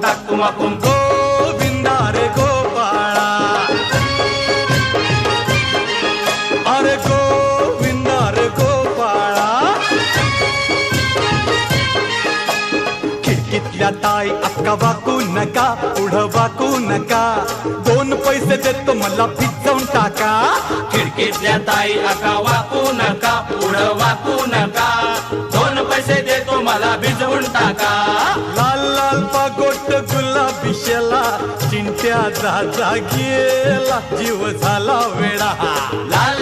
डाकुमाकुम गोविंदा रे गोपाळा अरे गोविंदा रे गोपाळा खिडकीतल्या ताई अक्का वाकू नका पुढं वाकू नका 2 पैसे देतो मला भिजवून टाका खिडकीतल्या ताई अका वाकू नका पुढं वाकू नका 2 पैसे देतो मला भिजवून टाका लाल लाल पागोट गुलाबी शेला चिंट्या जा गेला जीव झाला वेडा लाल